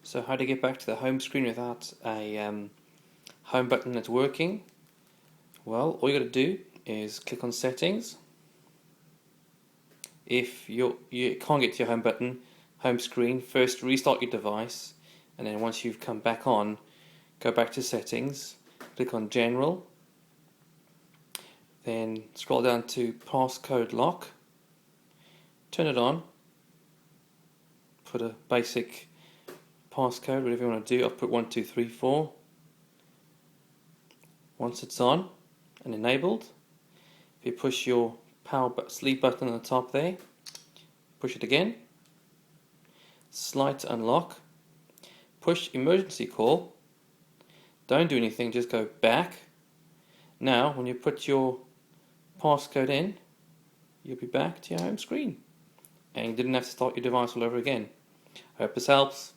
So how to get back to the home screen without a home button that's working? Well, all you got to do is click on settings. If you can't get to your home screen, first restart your device, and then once you've come back on, go back to settings, click on general, then scroll down to passcode lock, turn it on, put a basic passcode, whatever you want to do. I'll put 1234. Once it's on and enabled, if you push your sleep button on the top there, push it again, slide to unlock, push emergency call, don't do anything, just go back. Now when you put your passcode in, you'll be back to your home screen and you didn't have to start your device all over again. I hope this helps.